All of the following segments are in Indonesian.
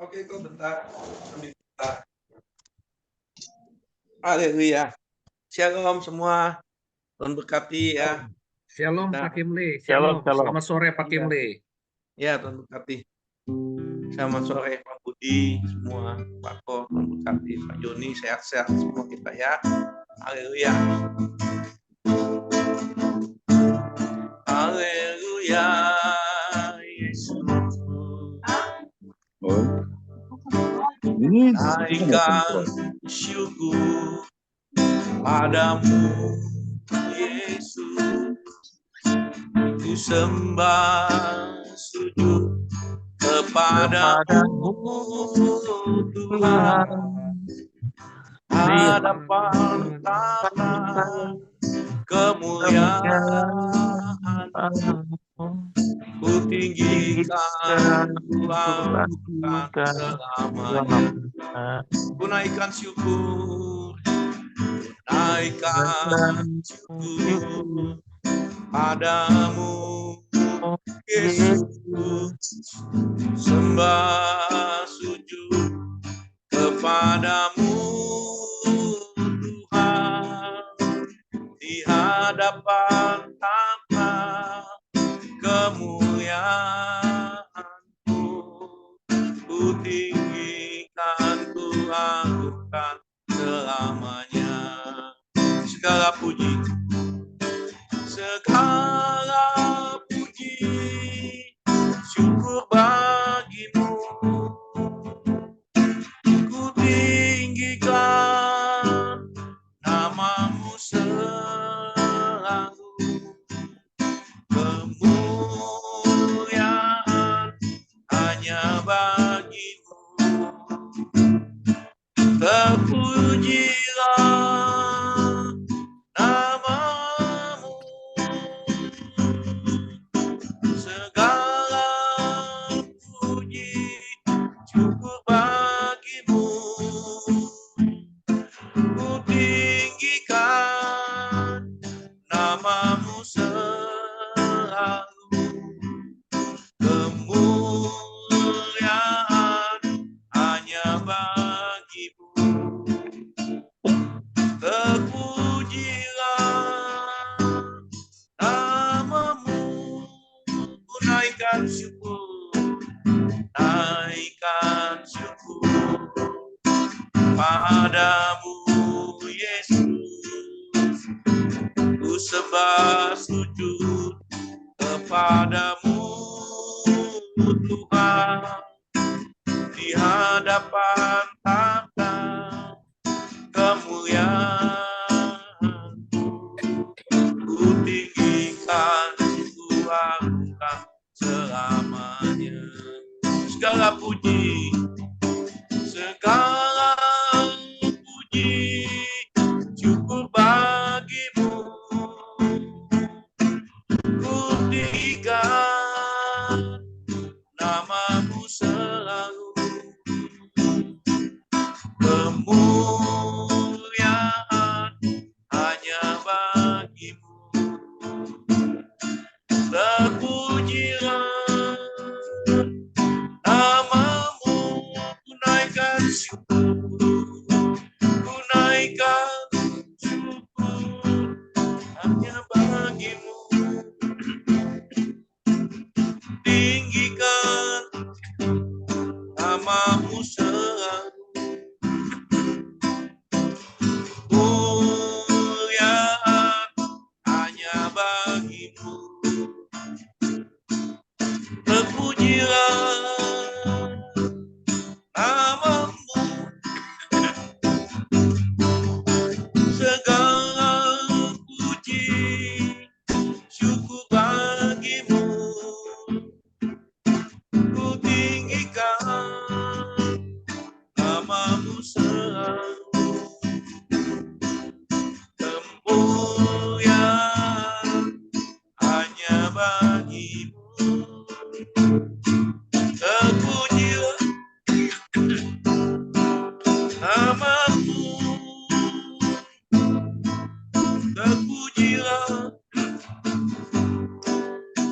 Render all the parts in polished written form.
Oke, kok bentar. Bentar. Haleluya. Shalom semua. Tuhan berkati ya. Shalom Pak Kimli. Shalom, shalom. Selamat sore Pak Kimli. Ya, Tuhan berkati. Selamat sore Pak Budi, semua Pak Ko, Tuhan berkati. Pak Joni, sehat-sehat semua kita ya. Haleluya. Haleluya. Yesus. Naikkan syukur padamu, Yesus. Ku sembah sujud kepadamu, Tuhan. Hadapan tahta kemuliaan, ku tinggikan, ku angkat selamanya. Ku naikkan syukur, naikkan syukur padamu, Yesus. Sembah sujud kepadamu, Tuhan. Di hadapan tahta kemuliaan-Mu, ku tinggikan, ku agungkan selamanya. Segala puji, syukur bagimu. Ku tinggikan namamu selalu. Kemuliaan hanya bagimu. Terpujilah namamu. Segala puji syukur bagimu. Ku tinggikan namamu selalu. Kemuliaan hanya bagimu. Terpujilah namamu. Ku naikkan syukur, naikkan syukur padamu, Yesus. Ku sembah sujud kepadamu, Tuhan. Di hadapan tahta kemuliaan, ku tinggikan, ku agungkan selamanya. Segala puji, segala puji syukur bagimu. Ku tinggikan namamu selalu. Kemuliaan hanya bagimu. Terpujilah namamu, hanya bagimu. Terpujilah namamu, terpujilah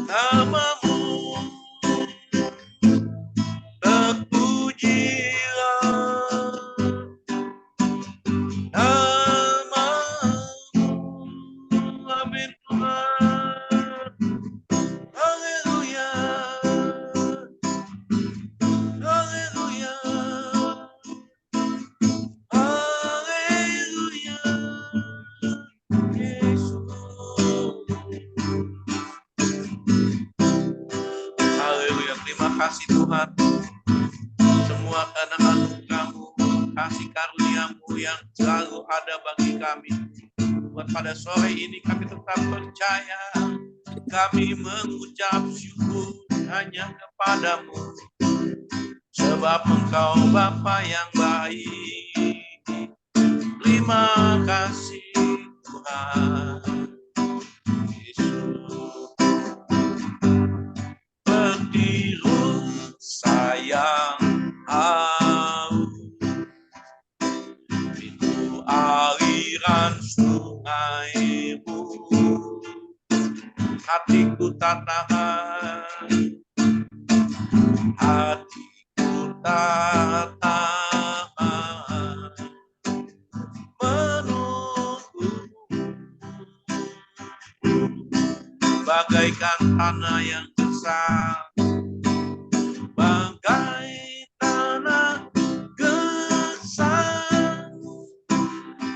namamu, terpujilah namamu. Amin Tuhan. Haleluya, haleluya, haleluya, Yesus. Haleluya, terima kasih Tuhan. Semua karena anugerah-Mu, kasih karunia-Mu yang selalu ada bagi kami. Buat pada sore ini kami tetap percaya, kami mengucap syukur hanya kepadamu, sebab Engkau Bapa yang baik. Terima kasih Tuhan Yesus. Berdiri sayang haus, pintu aliran sungai-Mu, hatiku tak tahan, hatiku tak tahan menunggu, bagaikan tanah yang besar, bagai tanah gersang,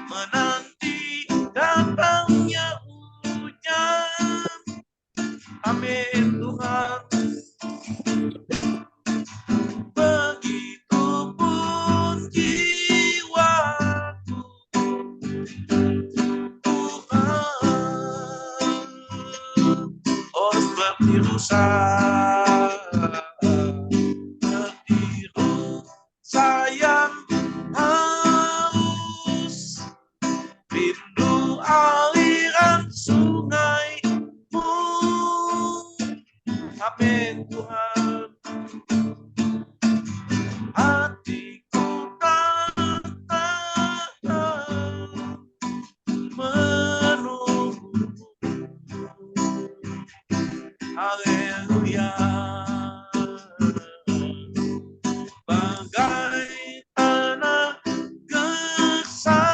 menanti datangnya hujan. Amin Tuhan. Begitupun jiwaku, Tuhan, oh seperti rusa, tertiru sayang haus, rindu aliran sungai-Mu. Amin Tuhan. Hatiku tak tahan menunggu. Haleluya. Bagai tanah gersang,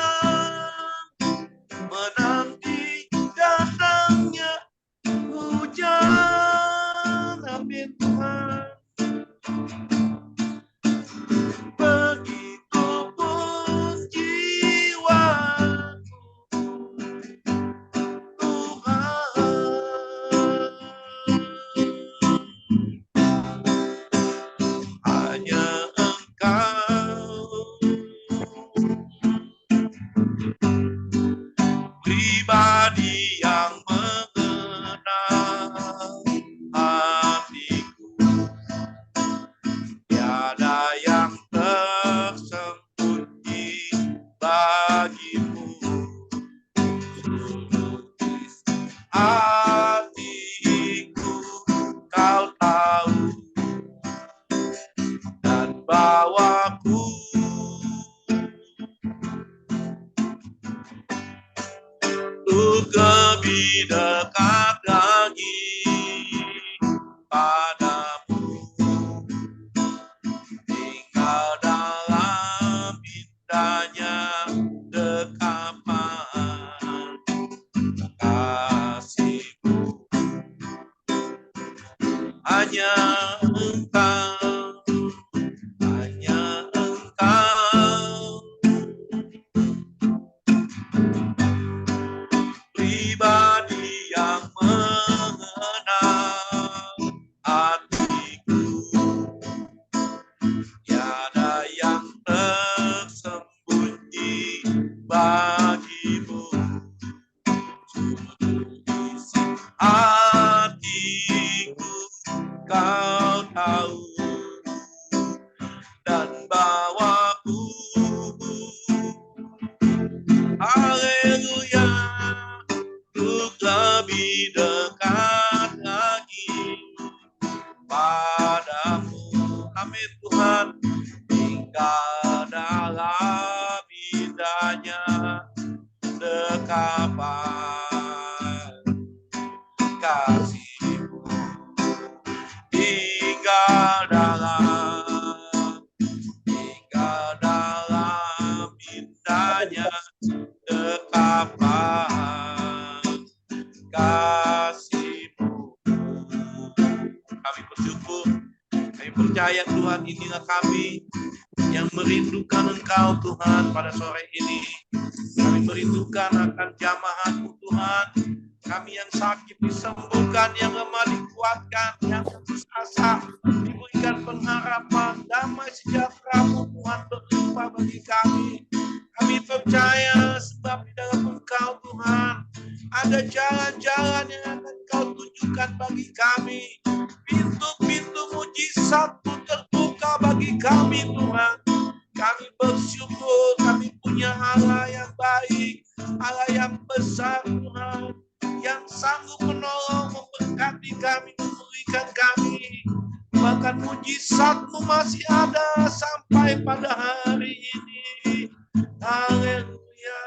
menanti datangnya hujan. Amin Tuhan. Begitupun jiwaku, Tuhan, hanya Engkau pribadi yang mengenal hatiku, tiada yang tersembunyi bagimu. Hatiku Kau tahu, dan bawaku untuk lebih dekat lagi padamu, tinggal dalam indahnya dekapan kasih-Mu. Hanya Engkau, hanya Engkau pribadi yang mengenal hatiku, tiada yang tersembunyi bagimu. Seluruh isi hatiku Kau amin Tuhan. Tinggal dalam indahnya dekapan kasih-Mu. Tinggal dalam indahnya dekapan kasih-Mu. Kami bersyukur, kami percaya Tuhan, inilah kami yang merindukan Engkau Tuhan pada sore ini. Kami merindukan akan jamaah-Mu Tuhan. Kami yang sakit disembuhkan, yang lemah dikuatkan, yang putus asa diberikan pengharapan, damai sejahtera-Mu Tuhan berlimpah bagi kami. Kami percaya sebab di dalam Engkau Tuhan ada jalan-jalan yang akan Kau tunjukkan bagi kami. Pintu-pintu mujizat terbuka bagi kami Tuhan. Kami bersyukur, kami punya Allah yang baik, Allah yang besar Tuhan, yang sanggup menolong, memberkati kami, memulihkan kami. Bahkan mujizat-Mu masih ada sampai pada hari ini. Haleluya.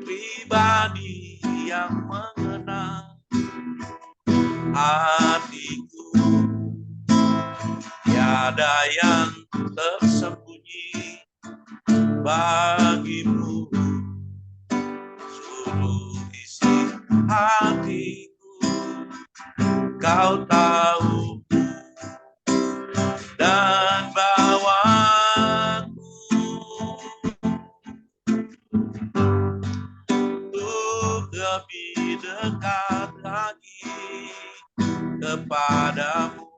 Pribadi yang mengenal hatiku, tiada yang tersembunyi bagi-Mu. Seluruh isi hatiku Kau tahu, dan bawaku untuk lebih dekat lagi kepadamu.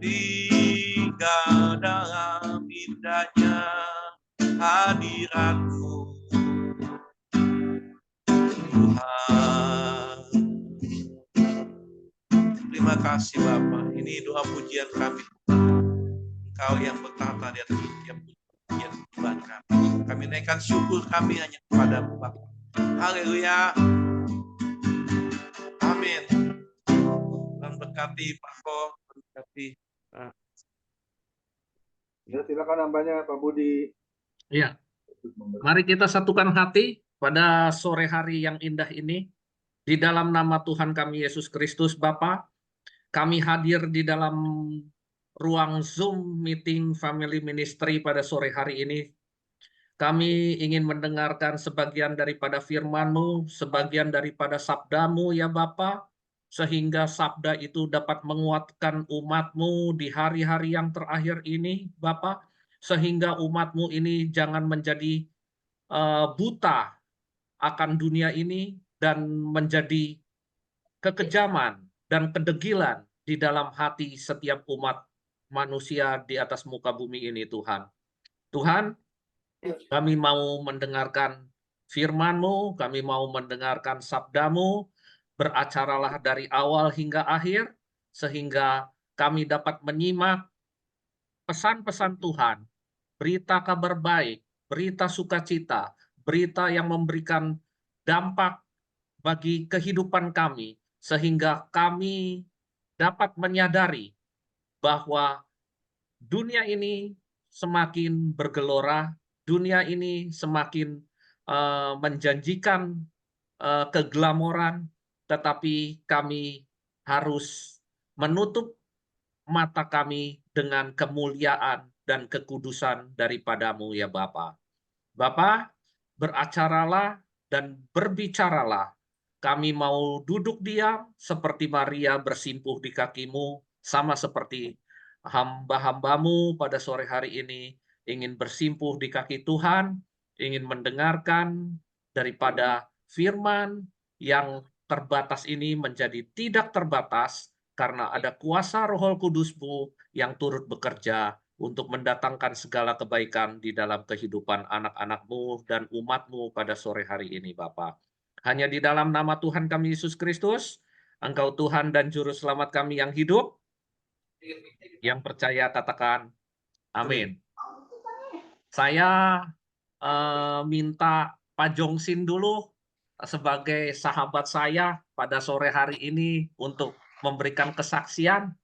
Tinggal dalam indahnya hadirat-Mu Tuhan. Terima kasih Bapa. Ini doa pujian kami. Engkau yang bertata di atas setiap pujian Tuhan kami. Kami naikkan syukur kami hanya kepada-Mu Bapa. Haleluya. Amin. Tuhan berkati Pak Ko, berkati. Ya, silakan nambahnya Pak Budi. Ya, mari kita satukan hati pada sore hari yang indah ini. Di dalam nama Tuhan kami Yesus Kristus Bapa, kami hadir di dalam ruang Zoom meeting Family Ministry pada sore hari ini. Kami ingin mendengarkan sebagian daripada firman-Mu, sebagian daripada sabda-Mu ya Bapa, sehingga sabda itu dapat menguatkan umat-Mu di hari-hari yang terakhir ini Bapa, sehingga umat-Mu ini jangan menjadi buta akan dunia ini dan menjadi kekejaman dan kedegilan di dalam hati setiap umat manusia di atas muka bumi ini Tuhan. Tuhan, kami mau mendengarkan firman-Mu, kami mau mendengarkan sabda-Mu, beracaralah dari awal hingga akhir, sehingga kami dapat menyimak pesan-pesan Tuhan, berita kabar baik, berita sukacita, berita yang memberikan dampak bagi kehidupan kami, sehingga kami dapat menyadari bahwa dunia ini semakin bergelora, dunia ini semakin menjanjikan keglamoran, tetapi kami harus menutup mata kami dengan kemuliaan dan kekudusan daripada-Mu ya Bapa. Bapa, beracaralah dan berbicaralah. Kami mau duduk diam seperti Maria bersimpuh di kaki-Mu, sama seperti hamba-hamba-Mu pada sore hari ini ingin bersimpuh di kaki Tuhan, ingin mendengarkan daripada firman yang terbatas ini menjadi tidak terbatas karena ada kuasa Roh Kudus-Mu yang turut bekerja untuk mendatangkan segala kebaikan di dalam kehidupan anak-anak-Mu dan umat-Mu pada sore hari ini, Bapa. Hanya di dalam nama Tuhan kami Yesus Kristus, Engkau Tuhan dan Juru Selamat kami yang hidup, yang percaya katakan, amin. Saya minta Pak Jongsin dulu sebagai sahabat saya pada sore hari ini untuk memberikan kesaksian.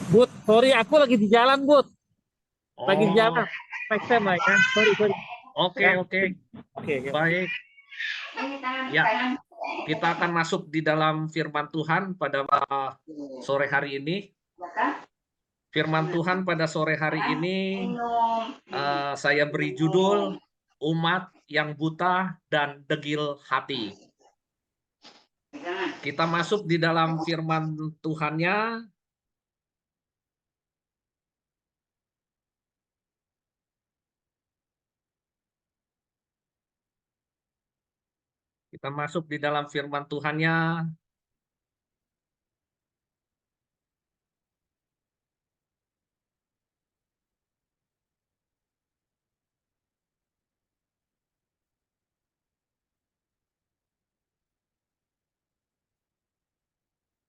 Bud, sorry aku lagi di jalan, Bud. Lagi di Oh, jalan. Next time lah ya. Sorry. oke, Ya. oke. Oke. Baik. Ya, kita akan masuk di dalam firman Tuhan pada sore hari ini. Firman Tuhan pada sore hari ini saya beri judul Umat yang Buta dan Degil Hati. Kita masuk di dalam firman Tuhannya. Kita masuk di dalam firman Tuhannya.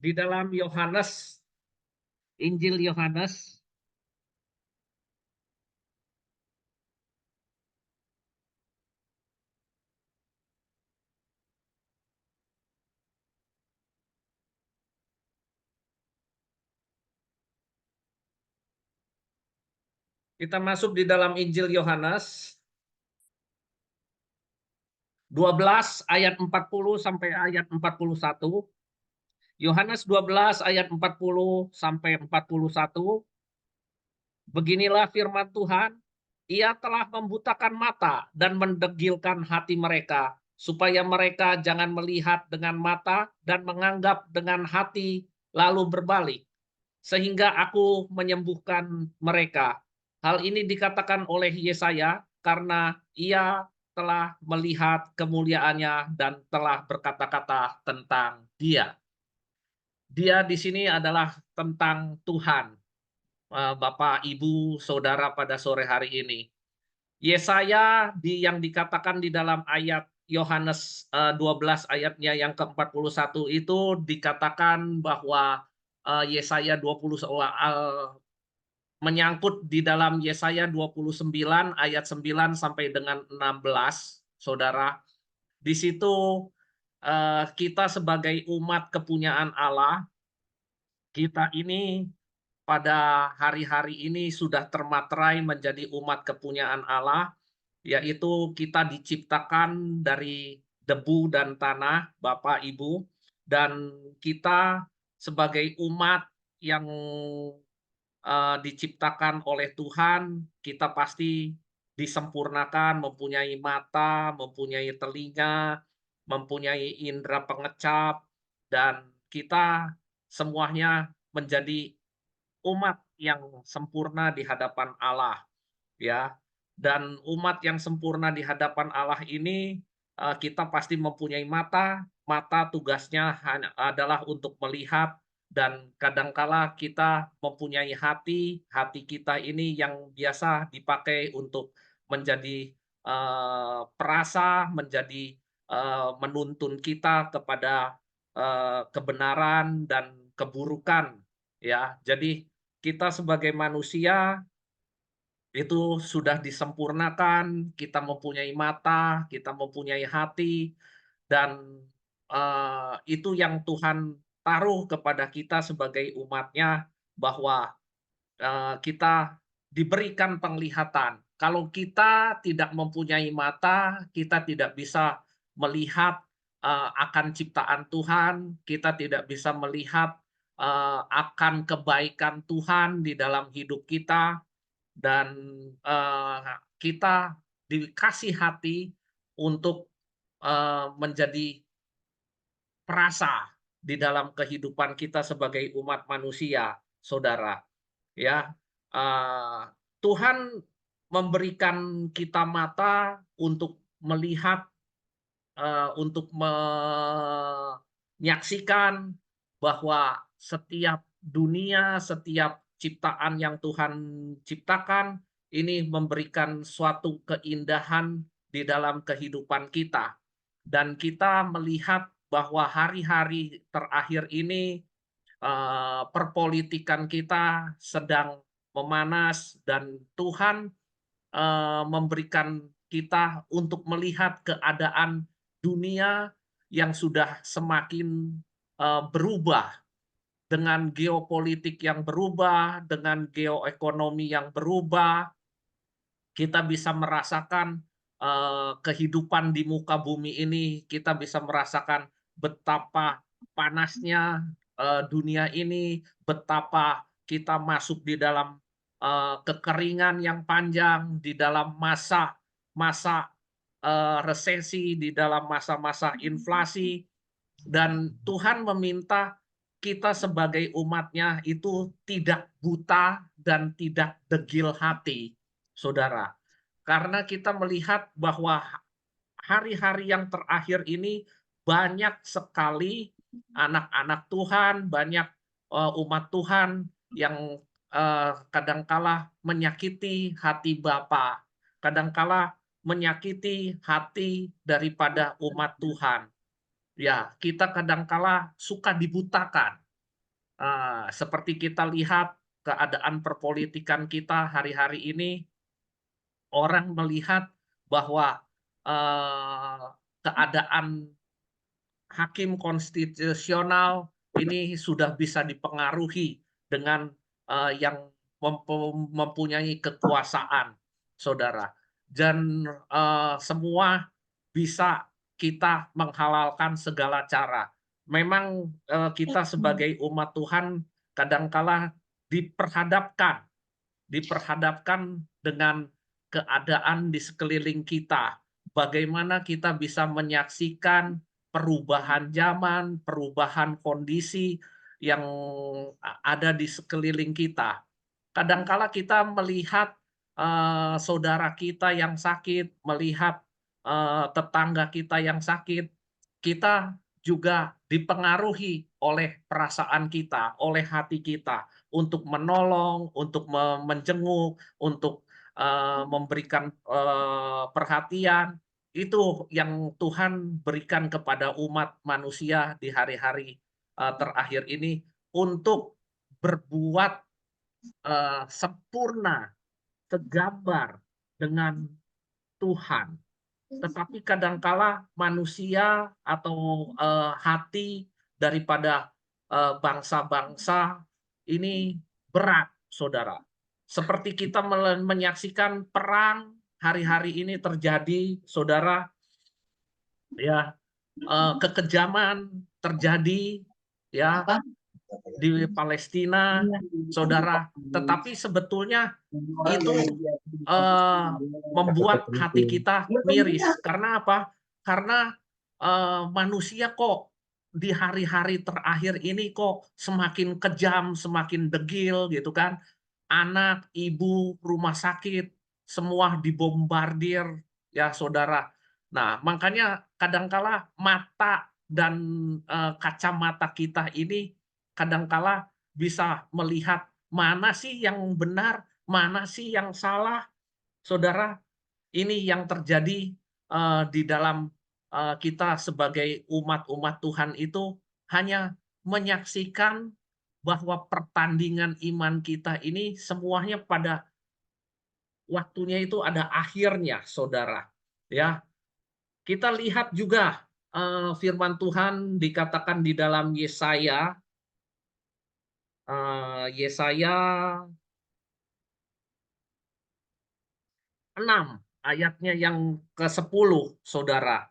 Di dalam Yohanes, Injil Yohanes, kita masuk di dalam Injil Yohanes 12 ayat 40 sampai ayat 41. Yohanes 12 ayat 40 sampai 41. Beginilah firman Tuhan, Ia telah membutakan mata dan mendegilkan hati mereka, supaya mereka jangan melihat dengan mata dan menganggap dengan hati, lalu berbalik, sehingga aku menyembuhkan mereka. Hal ini dikatakan oleh Yesaya karena ia telah melihat kemuliaannya dan telah berkata-kata tentang dia. Dia di sini adalah tentang Tuhan. Bapak, Ibu, Saudara pada sore hari ini. Yesaya yang dikatakan di dalam ayat Yohanes 12 ayatnya yang ke-41 itu dikatakan bahwa Yesaya 20 menyangkut di dalam Yesaya 29 ayat 9 sampai dengan 16, Saudara. Di situ kita sebagai umat kepunyaan Allah, kita ini pada hari-hari ini sudah termaterai menjadi umat kepunyaan Allah, yaitu kita diciptakan dari debu dan tanah, Bapak, Ibu, dan kita sebagai umat yang diciptakan oleh Tuhan, kita pasti disempurnakan, mempunyai mata, mempunyai telinga, mempunyai indera pengecap, dan kita semuanya menjadi umat yang sempurna di hadapan Allah, ya. Dan umat yang sempurna di hadapan Allah ini kita pasti mempunyai mata. Mata tugasnya adalah untuk melihat, dan kadangkala kita mempunyai hati. Hati kita ini yang biasa dipakai untuk menjadi perasa, menjadi menuntun kita kepada kebenaran dan keburukan, ya. Jadi kita sebagai manusia itu sudah disempurnakan, kita mempunyai mata, kita mempunyai hati, dan itu yang Tuhan taruh kepada kita sebagai umatnya, bahwa kita diberikan penglihatan. Kalau kita tidak mempunyai mata, kita tidak bisa melihat akan ciptaan Tuhan, kita tidak bisa melihat akan kebaikan Tuhan di dalam hidup kita, dan kita dikasih hati untuk menjadi perasa di dalam kehidupan kita sebagai umat manusia, Saudara. Ya, Tuhan memberikan kita mata untuk melihat, untuk menyaksikan bahwa setiap dunia, setiap ciptaan yang Tuhan ciptakan ini memberikan suatu keindahan di dalam kehidupan kita. Dan kita melihat bahwa hari-hari terakhir ini perpolitikan kita sedang memanas, dan Tuhan memberikan kita untuk melihat keadaan dunia yang sudah semakin berubah, dengan geopolitik yang berubah, dengan geoekonomi yang berubah. Kita bisa merasakan kehidupan di muka bumi ini, kita bisa merasakan betapa panasnya dunia ini, betapa kita masuk di dalam kekeringan yang panjang, di dalam masa resesi, di dalam masa-masa inflasi, dan Tuhan meminta kita sebagai umat-Nya itu tidak buta dan tidak degil hati, saudara. Karena kita melihat bahwa hari-hari yang terakhir ini banyak sekali anak-anak Tuhan, banyak umat Tuhan yang kadangkala menyakiti hati Bapa, kadangkala menyakiti hati daripada umat Tuhan. Ya, kita kadangkala suka dibutakan. Seperti kita lihat keadaan perpolitikan kita hari-hari ini, orang melihat bahwa keadaan hakim konstitusional ini sudah bisa dipengaruhi dengan yang mempunyai kekuasaan, saudara. Dan semua bisa kita menghalalkan segala cara. Memang kita sebagai umat Tuhan kadangkala diperhadapkan dengan keadaan di sekeliling kita. Bagaimana kita bisa menyaksikan perubahan zaman, perubahan kondisi yang ada di sekeliling kita. Kadangkala kita melihat saudara kita yang sakit, melihat tetangga kita yang sakit, kita juga dipengaruhi oleh perasaan kita, oleh hati kita untuk menolong, untuk menjenguk, untuk memberikan perhatian. Itu yang Tuhan berikan kepada umat manusia di hari-hari terakhir ini untuk berbuat sempurna, segambar dengan Tuhan. Tetapi kadangkala manusia atau hati daripada bangsa-bangsa ini berat, saudara. Seperti kita menyaksikan perang hari-hari ini terjadi, saudara, ya, kekejaman terjadi, ya, di Palestina, saudara. Tetapi sebetulnya itu membuat hati kita miris. Karena apa? Karena manusia kok di hari-hari terakhir ini kok semakin kejam, semakin degil gitu kan. Anak, ibu, rumah sakit, semua dibombardir, ya saudara. Nah, makanya kadangkala mata dan kacamata kita ini kadangkala bisa melihat mana sih yang benar, mana sih yang salah, saudara. Ini yang terjadi di dalam kita sebagai umat-umat Tuhan itu hanya menyaksikan bahwa pertandingan iman kita ini semuanya pada waktunya itu ada akhirnya, saudara. Ya, kita lihat juga firman Tuhan dikatakan di dalam Yesaya 6 ayatnya yang ke-10, saudara.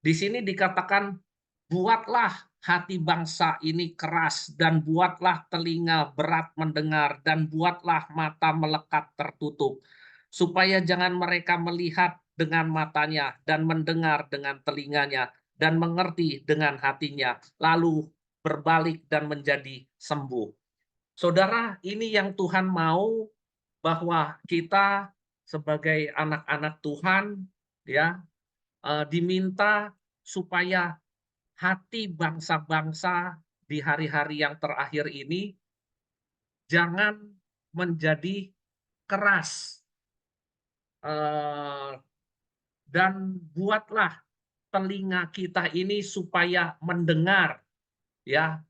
Di sini dikatakan, buatlah hati bangsa ini keras, dan buatlah telinga berat mendengar, dan buatlah mata melekat tertutup, supaya jangan mereka melihat dengan matanya, dan mendengar dengan telinganya, dan mengerti dengan hatinya, lalu berbalik dan menjadi sembuh. Saudara, ini yang Tuhan mau, bahwa kita sebagai anak-anak Tuhan, ya, diminta supaya hati bangsa-bangsa di hari-hari yang terakhir ini jangan menjadi keras, dan buatlah telinga kita ini supaya mendengar, ya,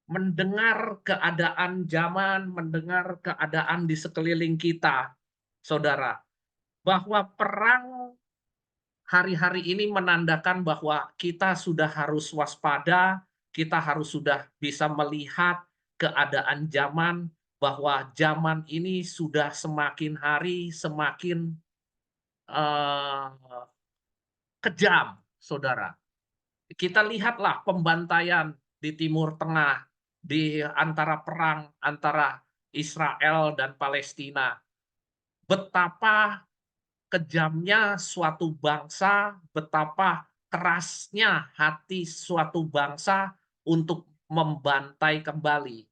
mendengar keadaan zaman, mendengar keadaan di sekeliling kita, saudara, bahwa perang hari-hari ini menandakan bahwa kita sudah harus waspada, kita harus sudah bisa melihat keadaan zaman, bahwa zaman ini sudah semakin hari semakin eh, kejam, saudara. Kita lihatlah pembantaian di Timur Tengah, di antara perang antara Israel dan Palestina. Betapa kejamnya suatu bangsa, betapa kerasnya hati suatu bangsa untuk membantai kembali.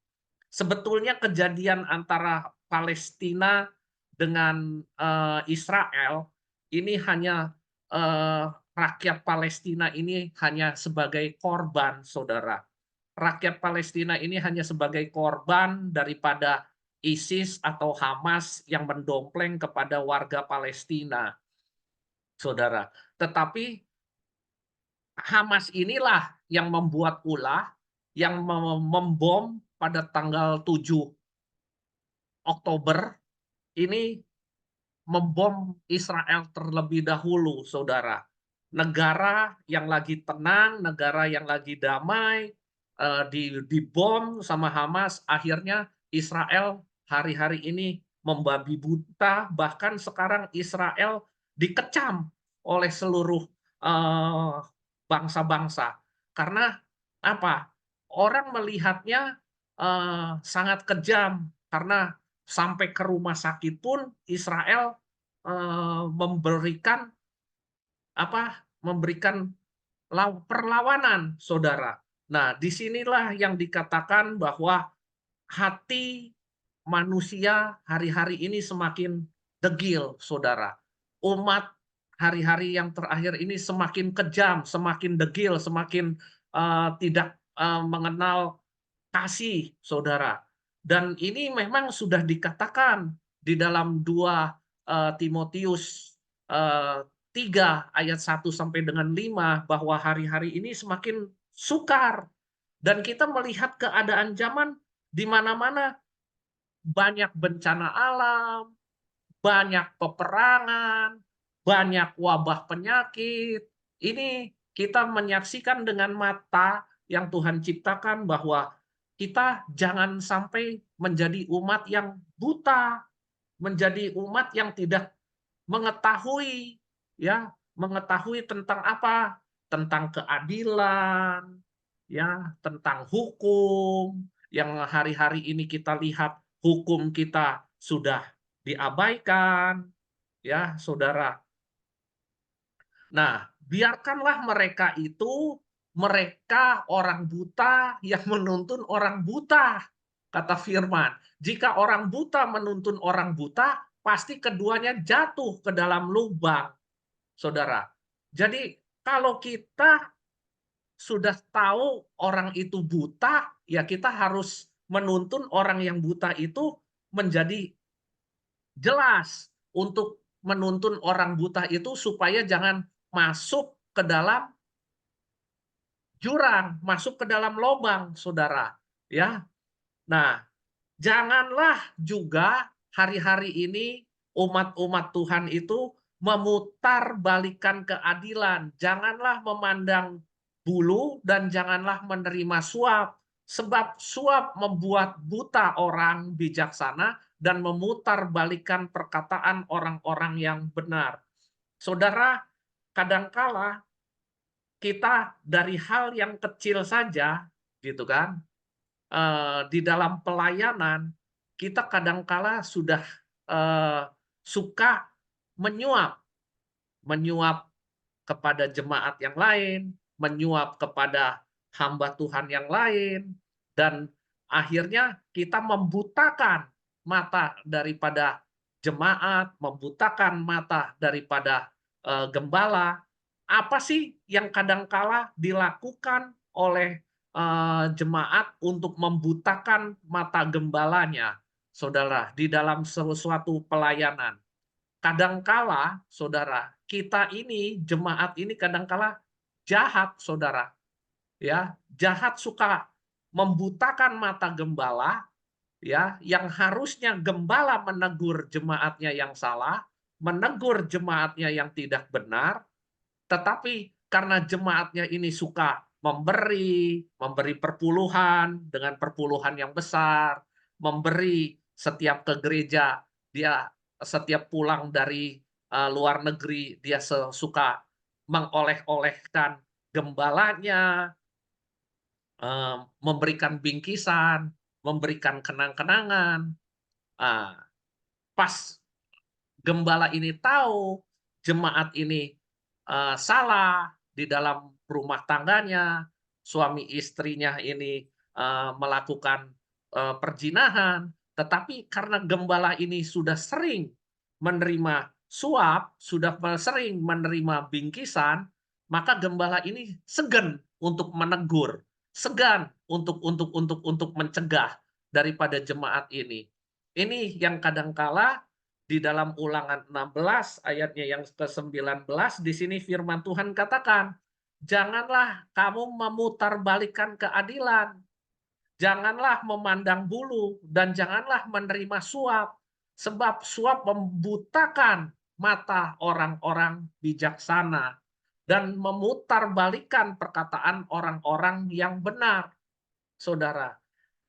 Sebetulnya kejadian antara Palestina dengan Israel ini hanya rakyat Palestina ini hanya sebagai korban, saudara. Rakyat Palestina ini hanya sebagai korban daripada ISIS atau Hamas yang mendompleng kepada warga Palestina, saudara. Tetapi Hamas inilah yang membuat ulah, yang membom pada tanggal 7 Oktober ini, membom Israel terlebih dahulu, saudara. Negara yang lagi tenang, negara yang lagi damai, dibom sama Hamas, akhirnya Israel hari-hari ini membabi buta, bahkan sekarang Israel dikecam oleh seluruh bangsa-bangsa. Karena apa? Orang melihatnya sangat kejam, karena sampai ke rumah sakit pun Israel memberikan perlawanan, saudara. Nah, disinilah yang dikatakan bahwa hati manusia hari-hari ini semakin degil, saudara. Umat hari-hari yang terakhir ini semakin kejam, semakin degil, semakin tidak mengenal kasih, saudara. Dan ini memang sudah dikatakan di dalam 2 Timotius 3 ayat 1 sampai dengan 5 bahwa hari-hari ini semakin sukar. Dan kita melihat keadaan zaman di mana-mana banyak bencana alam, banyak peperangan, banyak wabah penyakit. Ini kita menyaksikan dengan mata yang Tuhan ciptakan bahwa kita jangan sampai menjadi umat yang buta, menjadi umat yang tidak mengetahui, ya, mengetahui tentang apa? Tentang keadilan, ya, tentang hukum, yang hari-hari ini kita lihat hukum kita sudah diabaikan, ya, saudara. Nah, biarkanlah mereka orang buta yang menuntun orang buta, kata firman. Jika orang buta menuntun orang buta, pasti keduanya jatuh ke dalam lubang, saudara. Jadi kalau kita sudah tahu orang itu buta, ya kita harus menuntun orang yang buta itu menjadi jelas, untuk menuntun orang buta itu supaya jangan masuk ke dalam jurang, masuk ke dalam lubang, saudara. Ya, nah, janganlah juga hari-hari ini umat-umat Tuhan itu memutarbalikkan keadilan. Janganlah memandang bulu dan janganlah menerima suap. Sebab suap membuat buta orang bijaksana dan memutarbalikkan perkataan orang-orang yang benar. Saudara, kadangkala kita dari hal yang kecil saja, gitu kan, di dalam pelayanan, kita kadangkala sudah suka menyuap kepada jemaat yang lain, menyuap kepada hamba Tuhan yang lain, dan akhirnya kita membutakan mata daripada jemaat, membutakan mata daripada gembala. Apa sih yang kadangkala dilakukan oleh jemaat untuk membutakan mata gembalanya, saudara, di dalam sesuatu pelayanan? Kadangkala, saudara, kita ini, jemaat ini kadangkala jahat, saudara. Ya, jahat, suka membutakan mata gembala, ya, yang harusnya gembala menegur jemaatnya yang salah, menegur jemaatnya yang tidak benar, tetapi karena jemaatnya ini suka memberi perpuluhan dengan perpuluhan yang besar, memberi setiap ke gereja, dia setiap pulang dari luar negeri, dia suka mengoleh-olehkan gembalanya, memberikan bingkisan, memberikan kenang-kenangan. Ah, pas gembala ini tahu jemaat ini salah di dalam rumah tangganya, suami istrinya ini melakukan perzinahan, tetapi karena gembala ini sudah sering menerima suap, sudah sering menerima bingkisan, maka gembala ini segan untuk menegur, segan untuk mencegah daripada jemaat ini. Ini yang kadangkala di dalam Ulangan 16 ayatnya yang ke-19 di sini firman Tuhan katakan, "Janganlah kamu memutarbalikkan keadilan, janganlah memandang bulu dan janganlah menerima suap, sebab suap membutakan mata orang-orang bijaksana dan memutarbalikkan perkataan orang-orang yang benar." Saudara,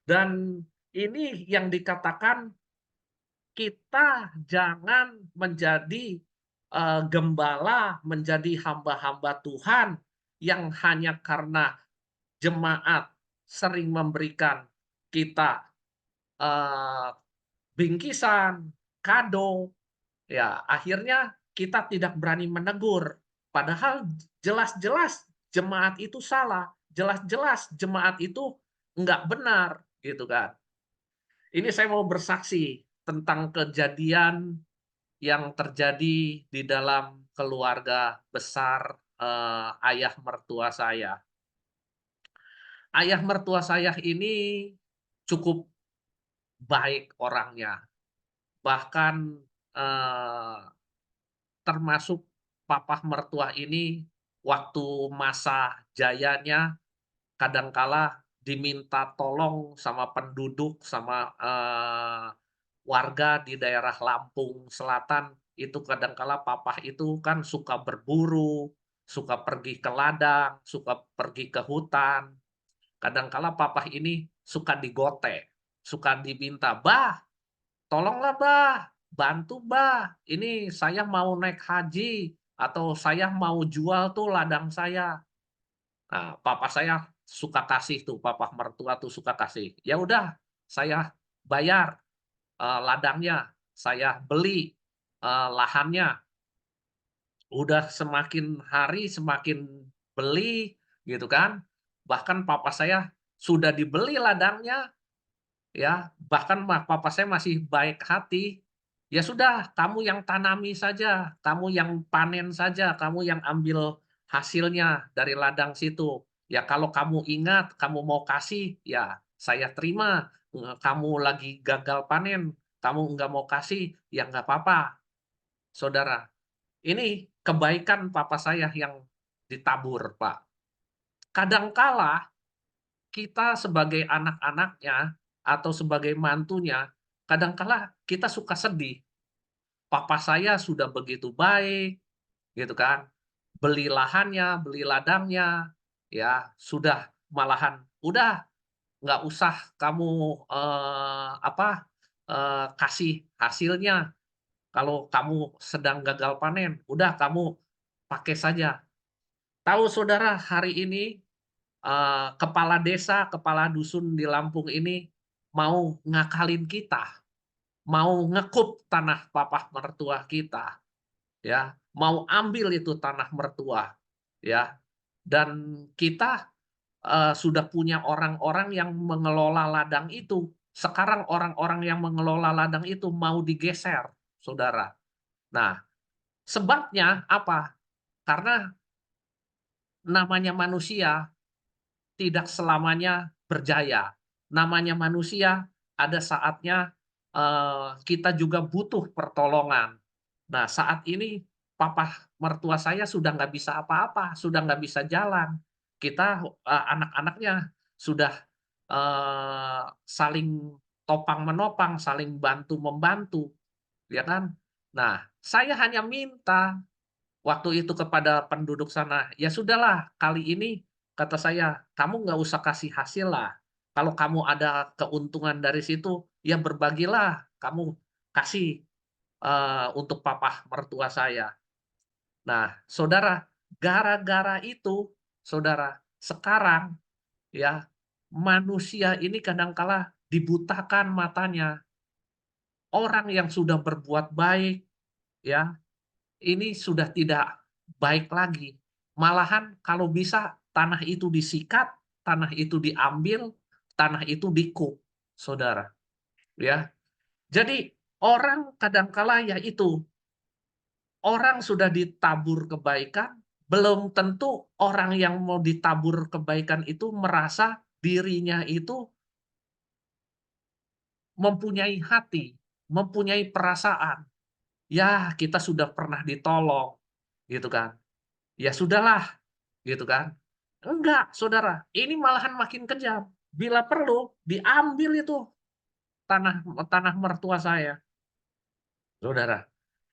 dan ini yang dikatakan kita jangan menjadi gembala, menjadi hamba-hamba Tuhan yang hanya karena jemaat sering memberikan kita eh, bingkisan, kado, ya akhirnya kita tidak berani menegur. Padahal jelas-jelas jemaat itu salah, jelas-jelas jemaat itu enggak benar, gitu kan. Ini saya mau bersaksi tentang kejadian yang terjadi di dalam keluarga besar ayah mertua saya. Ayah mertua saya ini cukup baik orangnya, bahkan eh, termasuk papa mertua ini waktu masa jayanya kadangkala diminta tolong sama penduduk, sama warga di daerah Lampung Selatan, itu kadangkala papa itu kan suka berburu, suka pergi ke ladang, suka pergi ke hutan. Kadangkala papa ini suka digotek, suka diminta, "Bah, tolonglah bah, bantu bah, ini saya mau naik haji, atau saya mau jual tuh ladang saya." Nah, papa saya suka kasih tuh, papa mertua tuh suka kasih. Ya udah, saya bayar ladangnya, saya beli lahannya. Udah semakin hari semakin beli gitu kan. Bahkan papa saya sudah dibeli ladangnya, ya, bahkan papa saya masih baik hati. Ya sudah, kamu yang tanami saja, kamu yang panen saja, kamu yang ambil hasilnya dari ladang situ. Ya kalau kamu ingat, kamu mau kasih, ya saya terima. Kamu lagi gagal panen, kamu nggak mau kasih, ya nggak apa-apa, saudara. Ini kebaikan papa saya yang ditabur, Pak. Kadangkala kita sebagai anak-anaknya atau sebagai mantunya, kadangkala kita suka sedih. Papa saya sudah begitu baik, gitu kan. Beli lahannya, beli ladangnya, ya sudah malahan udah nggak usah kamu kasih hasilnya. Kalau kamu sedang gagal panen, udah kamu pakai saja. Tahu saudara, hari ini kepala desa, kepala dusun di Lampung ini mau ngakalin kita, mau ngekup tanah papa mertua kita, ya, mau ambil itu tanah mertua, ya. Dan kita sudah punya orang-orang yang mengelola ladang itu. Sekarang orang-orang yang mengelola ladang itu mau digeser, saudara. Nah, sebabnya apa? Karena namanya manusia tidak selamanya berjaya. Namanya manusia, ada saatnya kita juga butuh pertolongan. Nah, saat ini papa mertua saya sudah nggak bisa apa-apa, sudah nggak bisa jalan. Kita anak-anaknya sudah saling topang-menopang, saling bantu-membantu, ya kan? Nah, saya hanya minta waktu itu kepada penduduk sana, "Ya sudahlah, kali ini," kata saya, "kamu nggak usah kasih hasil lah. Kalau kamu ada keuntungan dari situ, ya berbagilah, kamu kasih, untuk papa mertua saya." Nah, saudara, gara-gara itu, saudara, sekarang ya, manusia ini kadangkala dibutakan matanya. Orang yang sudah berbuat baik, ya, ini sudah tidak baik lagi. Malahan kalau bisa tanah itu disikat, tanah itu diambil, tanah itu dikub, saudara. Ya, jadi orang kadangkala ya itu, orang sudah ditabur kebaikan, belum tentu orang yang mau ditabur kebaikan itu merasa dirinya itu mempunyai hati, mempunyai perasaan. Ya, kita sudah pernah ditolong, gitu kan. Ya sudahlah, gitu kan. Enggak, saudara, ini malahan makin kejam. Bila perlu, diambil itu tanah tanah mertua saya. Saudara,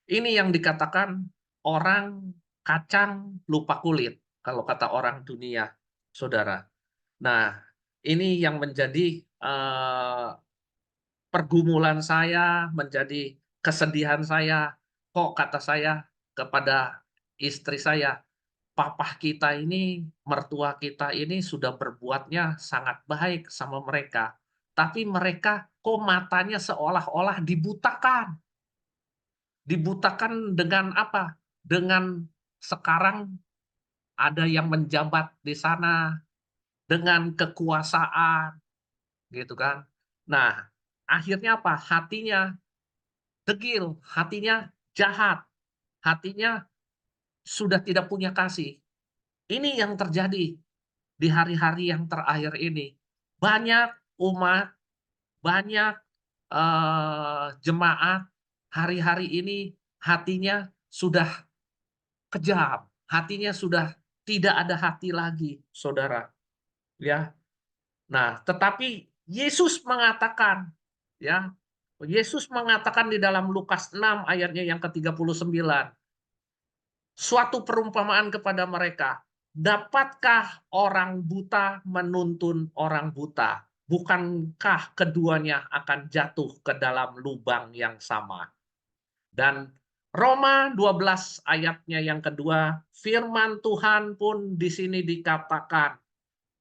ini yang dikatakan orang kacang lupa kulit, kalau kata orang dunia, saudara. Nah, ini yang menjadi pergumulan saya, menjadi kesedihan saya. Kok kata saya kepada istri saya, "Papa kita ini, mertua kita ini sudah berbuatnya sangat baik sama mereka. Tapi mereka kok matanya seolah-olah dibutakan." Dibutakan dengan apa? Dengan sekarang ada yang menjabat di sana, dengan kekuasaan, gitu kan. Nah, akhirnya apa? Hatinya degil, hatinya jahat, hatinya sudah tidak punya kasih. Ini yang terjadi di hari-hari yang terakhir ini. Banyak umat, banyak jemaat hari-hari ini hatinya sudah kejam, hatinya sudah tidak ada hati lagi, saudara. Ya, nah, tetapi Yesus mengatakan, ya, Yesus mengatakan di dalam Lukas 6 ayatnya yang ke-39, suatu perumpamaan kepada mereka, dapatkah orang buta menuntun orang buta? Bukankah keduanya akan jatuh ke dalam lubang yang sama? Dan Roma 12 ayatnya yang kedua, firman Tuhan pun di sini dikatakan,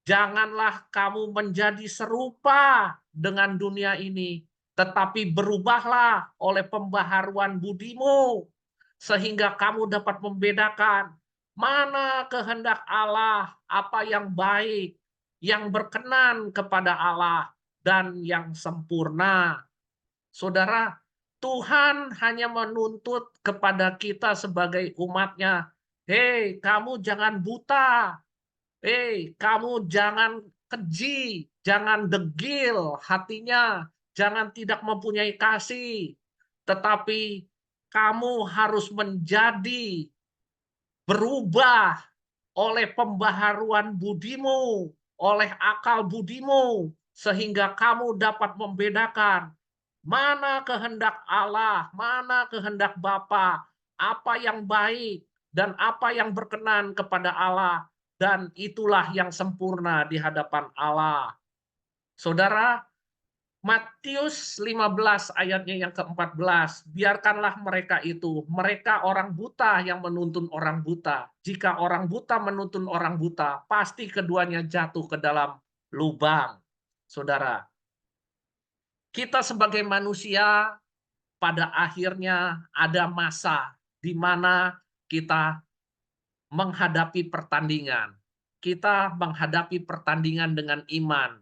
janganlah kamu menjadi serupa dengan dunia ini, tetapi berubahlah oleh pembaharuan budimu, sehingga kamu dapat membedakan mana kehendak Allah, apa yang baik, yang berkenan kepada Allah, dan yang sempurna. Saudara, Tuhan hanya menuntut kepada kita sebagai umatnya, hei, kamu jangan buta, hei, kamu jangan keji, jangan degil hatinya, jangan tidak mempunyai kasih, tetapi kamu harus menjadi berubah oleh pembaharuan budimu, oleh akal budimu, sehingga kamu dapat membedakan mana kehendak Allah, mana kehendak Bapa, apa yang baik, dan apa yang berkenan kepada Allah, dan itulah yang sempurna di hadapan Allah. Saudara, Matius 15 ayatnya yang ke-14, biarkanlah mereka itu, mereka orang buta yang menuntun orang buta. Jika orang buta menuntun orang buta, pasti keduanya jatuh ke dalam lubang. Saudara, kita sebagai manusia pada akhirnya ada masa di mana kita menghadapi pertandingan. Kita menghadapi pertandingan dengan iman.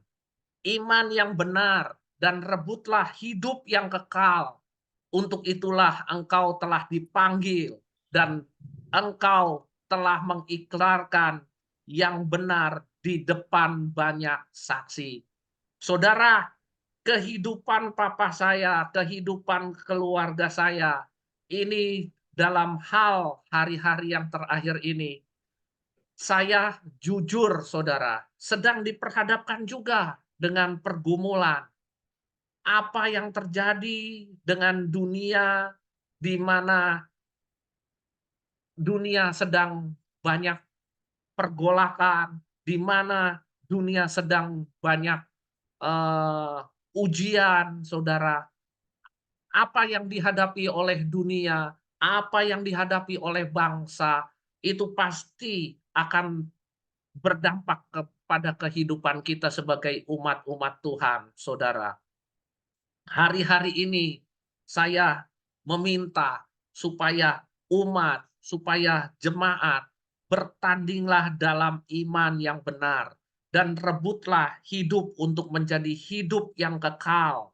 Iman yang benar, dan rebutlah hidup yang kekal. Untuk itulah engkau telah dipanggil, dan engkau telah mengikrarkan yang benar di depan banyak saksi. Saudara, kehidupan papa saya, kehidupan keluarga saya, ini dalam hal hari-hari yang terakhir ini, saya jujur, saudara, sedang diperhadapkan juga dengan pergumulan. apa yang terjadi dengan dunia, di mana dunia sedang banyak pergolakan, di mana dunia sedang banyak ujian, saudara. Apa yang dihadapi oleh dunia, apa yang dihadapi oleh bangsa, itu pasti akan berdampak kepada kehidupan kita sebagai umat-umat Tuhan, saudara. Hari-hari ini saya meminta supaya umat, supaya jemaat bertandinglah dalam iman yang benar dan rebutlah hidup untuk menjadi hidup yang kekal.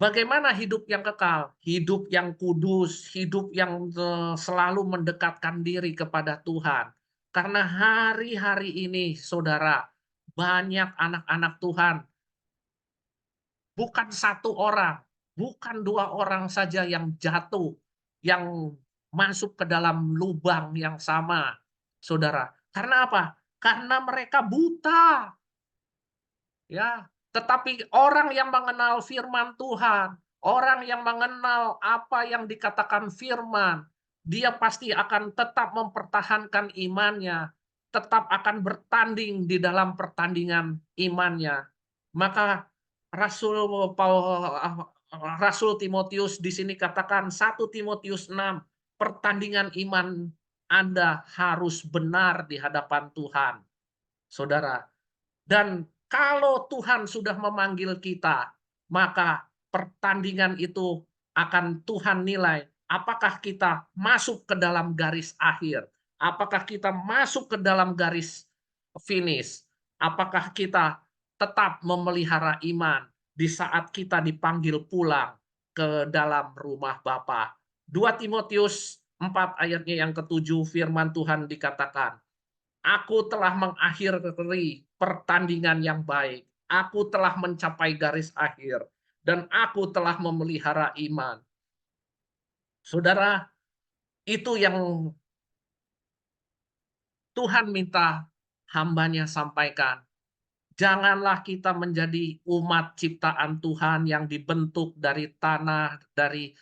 Bagaimana hidup yang kekal? Hidup yang kudus, hidup yang selalu mendekatkan diri kepada Tuhan. Karena hari-hari ini, saudara, banyak anak-anak Tuhan, bukan satu orang, bukan dua orang saja yang jatuh, yang masuk ke dalam lubang yang sama, saudara. Karena apa? Karena mereka buta. Ya, tetapi orang yang mengenal firman Tuhan, orang yang mengenal apa yang dikatakan firman, dia pasti akan tetap mempertahankan imannya, tetap akan bertanding di dalam pertandingan imannya. Maka Rasul Rasul Timotius di sini katakan 1 Timotius 6, pertandingan iman Anda harus benar di hadapan Tuhan. Saudara, dan kalau Tuhan sudah memanggil kita, maka pertandingan itu akan Tuhan nilai. Apakah kita masuk ke dalam garis akhir? Apakah kita masuk ke dalam garis finish? Apakah kita tetap memelihara iman di saat kita dipanggil pulang ke dalam rumah Bapa? 2 Timotius 4 ayatnya yang ke-7 firman Tuhan dikatakan, Aku telah mengakhiri pertandingan yang baik. Aku telah mencapai garis akhir. Dan aku telah memelihara iman. Saudara, itu yang Tuhan minta hambanya sampaikan. Janganlah kita menjadi umat ciptaan Tuhan yang dibentuk dari tanah, dari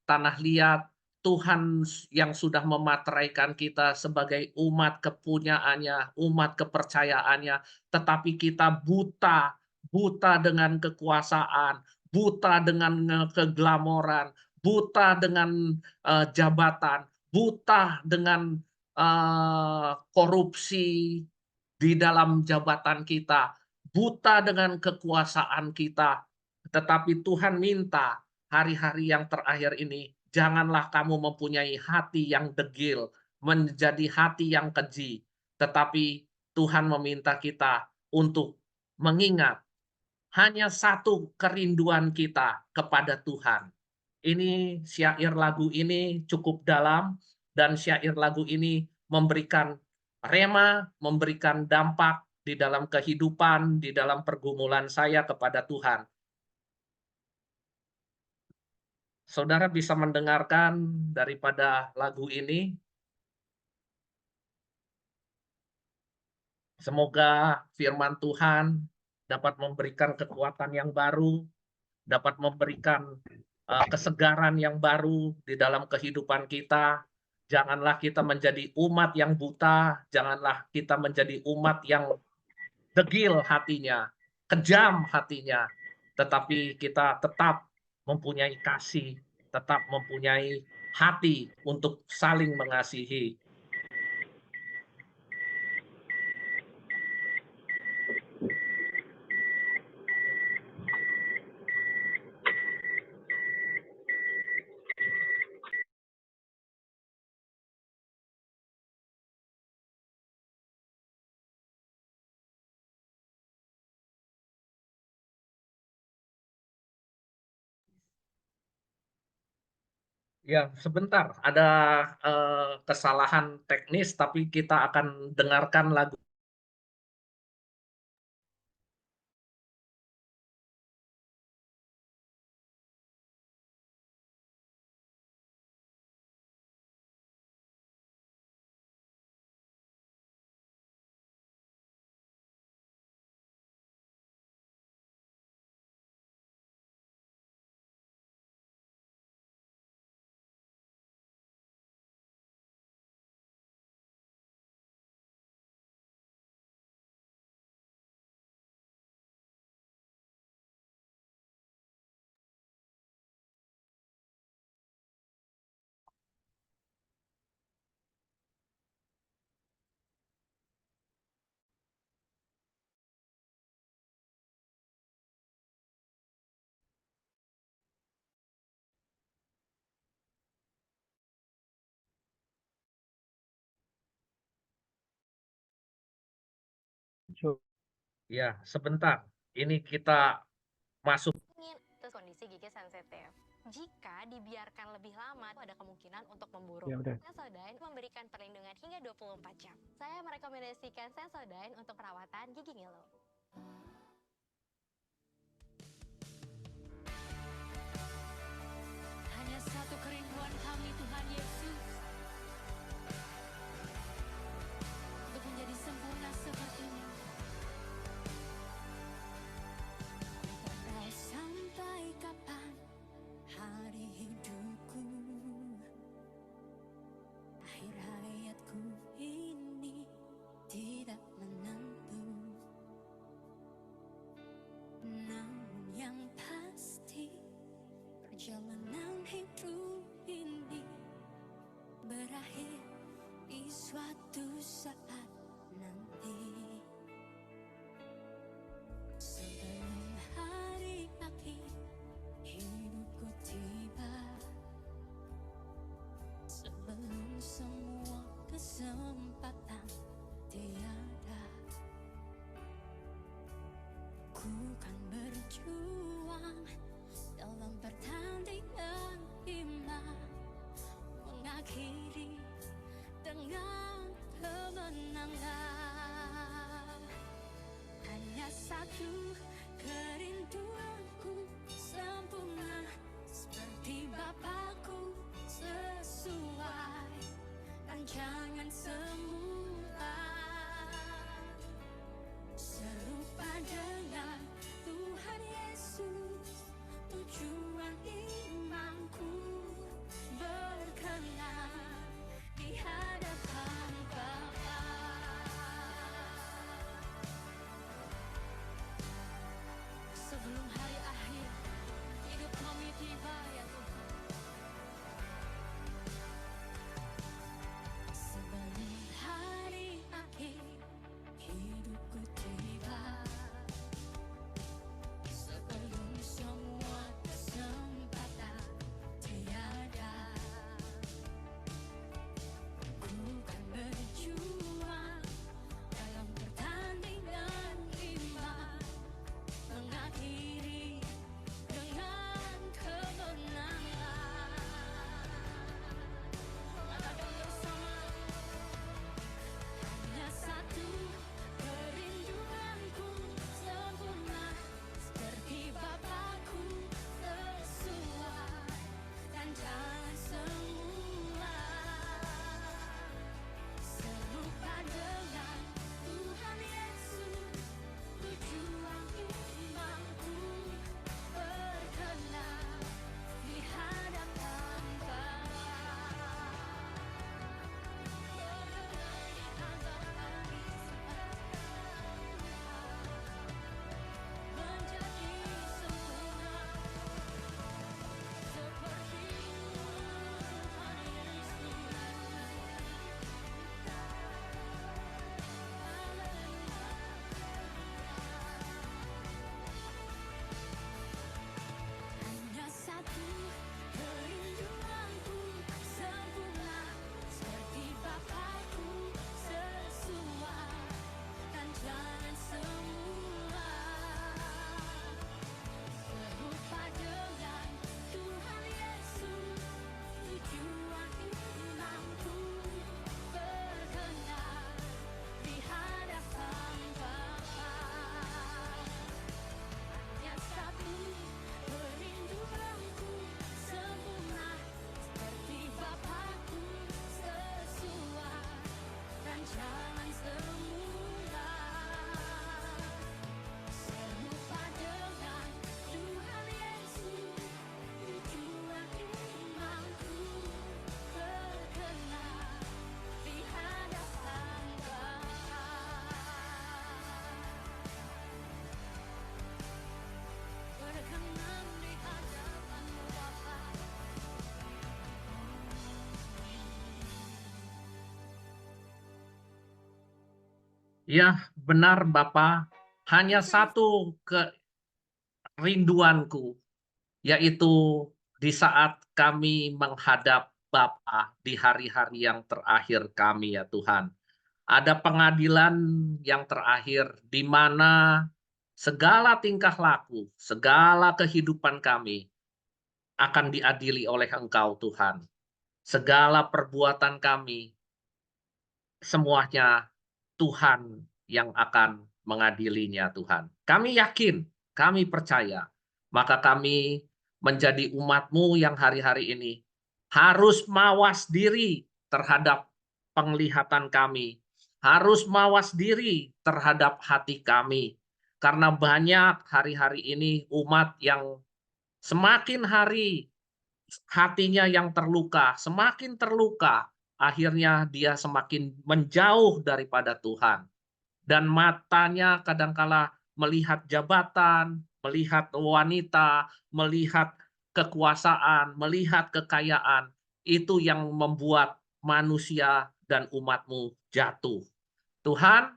tanah liat. Tuhan yang sudah memateraikan kita sebagai umat kepunyaannya, umat kepercayaannya, tetapi kita buta, buta dengan kekuasaan, buta dengan keglamoran, buta dengan jabatan, buta dengan korupsi di dalam jabatan kita, buta dengan kekuasaan kita. Tetapi Tuhan minta hari-hari yang terakhir ini, janganlah kamu mempunyai hati yang degil, menjadi hati yang keji. Tetapi Tuhan meminta kita untuk mengingat hanya satu kerinduan kita kepada Tuhan. Ini syair lagu ini cukup dalam, dan syair lagu ini memberikan rema, memberikan dampak di dalam kehidupan, di dalam pergumulan saya kepada Tuhan. Saudara bisa mendengarkan daripada lagu ini. Semoga firman Tuhan dapat memberikan kekuatan yang baru, dapat memberikan kesegaran yang baru di dalam kehidupan kita. Janganlah kita menjadi umat yang buta, janganlah kita menjadi umat yang degil hatinya, kejam hatinya, tetapi kita tetap mempunyai kasih, tetap mempunyai hati untuk saling mengasihi. Ya, sebentar, ada kesalahan teknis, tapi kita akan dengarkan lagu. muncul. Ya, sebentar. Ini kita masuk. Terus kondisi gigi sensitif. Jika dibiarkan lebih lama, ada kemungkinan untuk memburuk. Ya udah. Sensodyne memberikan perlindungan hingga 24 jam. Saya merekomendasikan Sensodyne untuk perawatan gigi ngilu. Hanya satu kerinduan kami, Tuhan Yesus, untuk menjadi sempurna seperti-Mu. Entah sampai kapan hari hidupku, akhir hayatku ini tidak menentu. Namun yang pasti, perjalanan hidup ini berakhir di suatu saat nanti. Sebelum hari akhir hidupku tiba, sebelum semua kesempatan tiada, ku kan berjuang dalam pertandingan iman, mengakhiri dengan kemenangan. Hanya satu kerinduanku, sempurna seperti Bapakku, sesuai rancangan semula, serupa dengan Tuhan Yesus. Tujuan imanku berkenan di hadapan Bapa. Sebelum hari akhir hidup kami tiba, ya Tuhan. Sebelum hari akhir hidupku tiba, sebelum semua kesempatan tiada, ku kan berjuang dalam pertandingan iman, mengakhiri dengan kemenangan. Ada bersama, hanya satu kerinduanku, sempurna seperti Bapakku, sesuai rancangan semula, serupa dengan Tuhan Yesus. Tujuan imanku berkenan di hadapan Bapa. Menjadi sempurna seperti Tuhan Yesus. Hanya satu kerinduanku, sempurna seperti Bapakku, sesuai rancangan semula, serupa dengan Tuhan Yesus. Tujuan imanku berkenan di hadapan Bapa. Hanya satu kerinduanku, sempurna seperti Bapakku, sesuai rancangan semula, serupa dengan Tuhan Yesus. Tujuan imanku berkenan di hadapan Bapa. Berkenan di hadapan-Mu Bapa. Ya, benar Bapak. Hanya satu kerinduanku, yaitu di saat kami menghadap Bapa di hari-hari yang terakhir kami, ya Tuhan. Ada pengadilan yang terakhir di mana segala tingkah laku, segala kehidupan kami akan diadili oleh Engkau Tuhan. Segala perbuatan kami, semuanya Tuhan yang akan mengadilinya Tuhan. Kami yakin, kami percaya, maka kami menjadi umat-Mu yang hari-hari ini harus mawas diri terhadap penglihatan kami, harus mawas diri terhadap hati kami, karena banyak hari-hari ini umat yang semakin hari hatinya yang terluka, semakin terluka, akhirnya dia semakin menjauh daripada Tuhan. Dan matanya kadangkala melihat jabatan, melihat wanita, melihat kekuasaan, melihat kekayaan. Itu yang membuat manusia dan umat-Mu jatuh. Tuhan,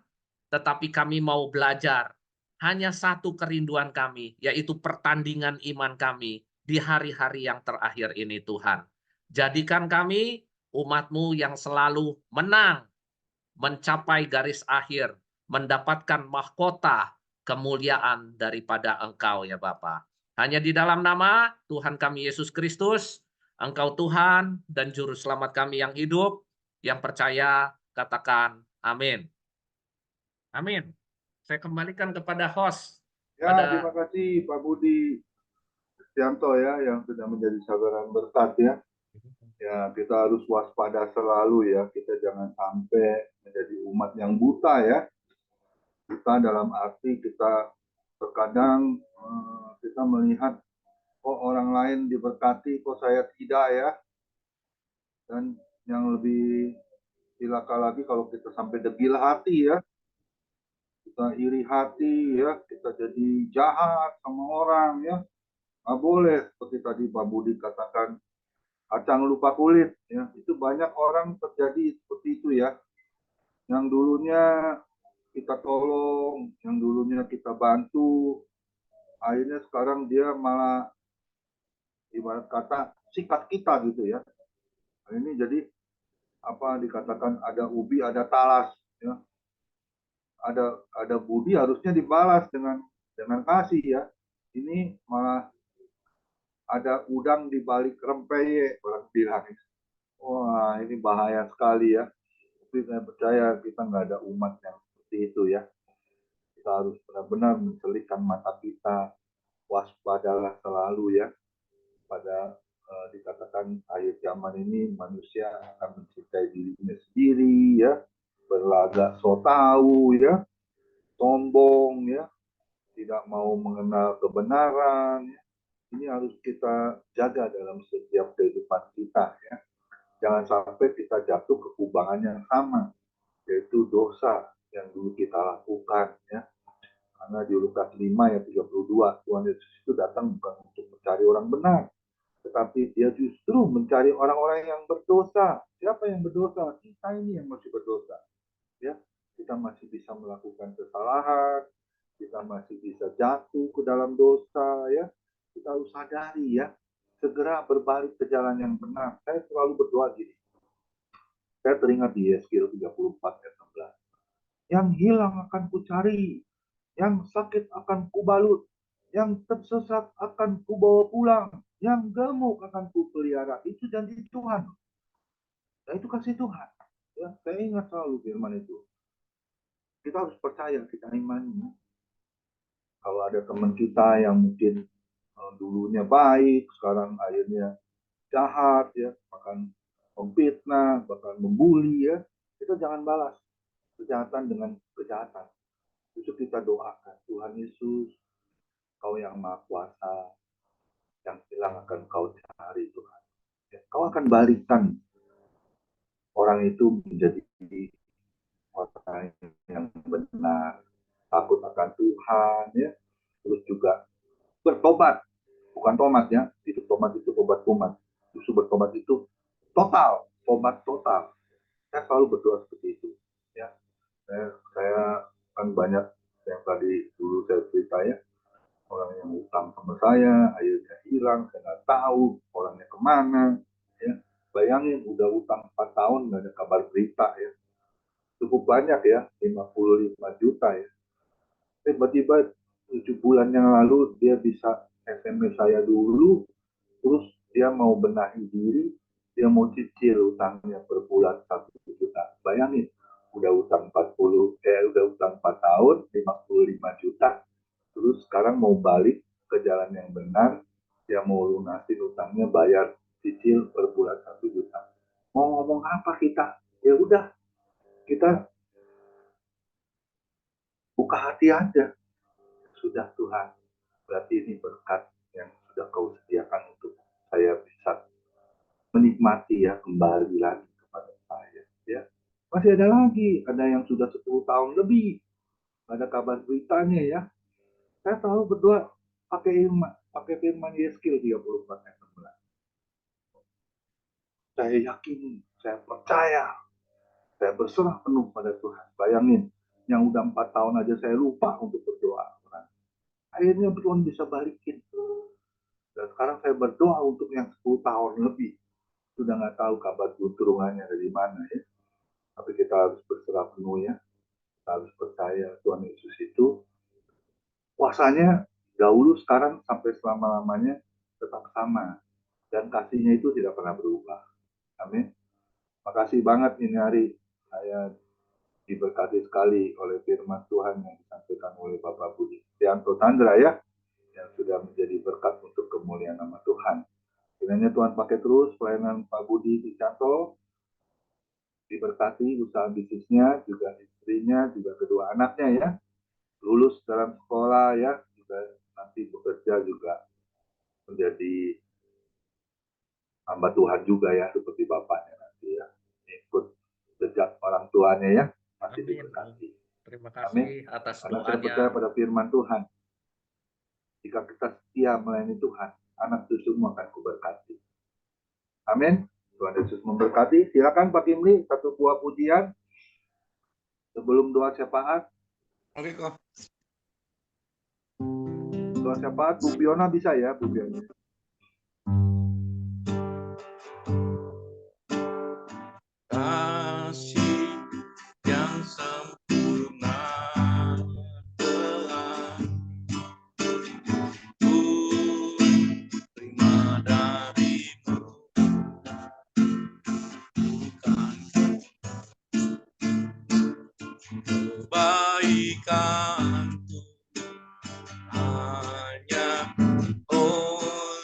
tetapi kami mau belajar. Hanya satu kerinduan kami, yaitu pertandingan iman kami di hari-hari yang terakhir ini Tuhan. Jadikan kami umat-Mu yang selalu menang, mencapai garis akhir, mendapatkan mahkota kemuliaan daripada Engkau ya Bapa. Hanya di dalam nama Tuhan kami Yesus Kristus, Engkau Tuhan dan Juru Selamat kami yang hidup, yang percaya, katakan amin. Amin. Saya kembalikan kepada host. Ya, terima kasih Pak Budi Setianto ya yang sudah menjadi sabaran berkat ya. Ya, kita harus waspada selalu ya. Kita jangan sampai menjadi umat yang buta ya. Kita dalam arti kita terkadang kita melihat kok orang lain diberkati, kok saya tidak ya. Dan yang lebih celaka lagi kalau kita sampai degil hati ya. Kita iri hati ya, kita jadi jahat sama orang ya. Nggak boleh seperti tadi Pak Budi katakan kacang lupa kulit ya. Itu banyak orang terjadi seperti itu ya. Yang dulunya kita tolong, yang dulunya kita bantu, akhirnya sekarang dia malah ibarat kata sikat kita gitu ya. Nah, ini jadi apa dikatakan ada ubi ada talas ya. Ada budi harusnya dibalas dengan kasih ya. Ini malah ada udang di balik rempeyek orang bilang. Wah ini bahaya sekali ya. Tapi saya percaya kita nggak ada umat yang seperti itu ya. Kita harus benar-benar mencelitkan mata kita, waspadalah selalu ya. Pada dikatakan akhir zaman ini manusia akan mencintai dirinya sendiri ya, berlagak so tahu ya, sombong ya, tidak mau mengenal kebenaran. Ini harus kita jaga dalam setiap kehidupan kita ya. Jangan sampai kita jatuh ke kubangan yang sama, yaitu dosa yang dulu kita lakukan ya. Karena di Lukas 5 ayat 32, Tuhan Yesus itu datang bukan untuk mencari orang benar, tetapi dia justru mencari orang-orang yang berdosa. Siapa yang berdosa? Kita ini yang masih berdosa. Ya, kita masih bisa melakukan kesalahan, kita masih bisa jatuh ke dalam dosa ya. Kita harus sadari ya, segera berbalik ke jalan yang benar. Saya selalu berdoa gini. Saya teringat di Yeskil 34 ayat 16. Yang hilang akan kucari, yang sakit akan kubalut, yang tersesat akan kubawa pulang, yang gemuk akan kupelihara. Itu janji Tuhan. Nah, itu kasih Tuhan. Ya, saya ingat selalu firman itu. Kita harus percaya, kita imani. Kalau ada teman kita yang mungkin dulunya baik, sekarang akhirnya jahat, ya, bahkan memfitnah, bahkan membuli, ya, kita jangan balas kejahatan dengan kejahatan. Justru kita doakan, Tuhan Yesus, Kau yang Maha Kuasa, yang hilang akan Kau cari Tuhan. Ya, Kau akan balikan orang itu menjadi orang yang benar, takut akan Tuhan, ya, terus juga bertobat, bukan tomat ya, itu tomat itu obat kumat, justru bertobat itu total, tobat total. Saya selalu berdoa seperti itu, ya. Saya kan banyak yang tadi dulu saya cerita ya, orang yang utang sama saya, akhirnya hilang, saya nggak tahu orangnya kemana, ya. Bayangin udah utang 4 tahun nggak ada kabar berita ya. cukup banyak ya, 55 juta ya. Tiba-tiba 7 bulan yang lalu dia bisa SMS saya dulu, terus dia mau benahi diri, dia mau cicil utangnya per bulan 1 juta. Bayangin, udah utang 4 tahun, 55 juta, terus sekarang mau balik ke jalan yang benar, dia mau lunasin utangnya, bayar cicil per bulan 1 juta. Mau ngomong apa kita? Ya udah, kita buka hati aja. Sudah Tuhan, berarti ini berkat yang sudah kau sediakan untuk saya bisa menikmati ya kembali lagi kepada saya ya. Masih ada lagi, ada yang sudah 10 tahun lebih, ada kabar beritanya ya. Saya selalu berdoa pakai firman Yeskil 34 ayat 16. Saya yakin, saya percaya, saya berserah penuh pada Tuhan. Bayangin, yang udah 4 tahun aja saya lupa untuk berdoa. Akhirnya Tuhan bisa balikin. Dan sekarang saya berdoa untuk yang 10 tahun lebih. Sudah nggak tahu kabar turunannya dari mana ya. Tapi kita harus berserah penuh ya. Kita harus percaya Tuhan Yesus itu kuasanya dahulu, sekarang, sampai selama-lamanya tetap sama. Dan kasihnya itu tidak pernah berubah. Amin. Makasih banget ini hari saya diberkati sekali oleh firman Tuhan yang disampaikan oleh Bapak Budi Tianto Tandra ya, yang sudah menjadi berkat untuk kemuliaan nama Tuhan. Kiranya Tuhan pakai terus pelayanan Pak Budi Tianto, diberkati usaha bisnisnya, juga istrinya, juga kedua anaknya ya, lulus dalam sekolah ya, juga nanti bekerja juga menjadi hamba Tuhan juga ya, seperti bapaknya nanti ya, ikut jejak orang tuanya ya, masih Amin. diberkati. Terima Amin. kasih atas Karena saya percaya doanya. pada firman Tuhan, jika kita setia melayani Tuhan, anak cucumu akan kuberkati. Amin. Tuhan Yesus memberkati. Silakan Pak Kimli, satu buah pujian sebelum doa syafaat. Oke kok. Doa syafaat, Bu Fiona bisa ya, Bu Fiona. Kasih yang sempurna telah ku terima darimu, bukan kebaikanku hanya oleh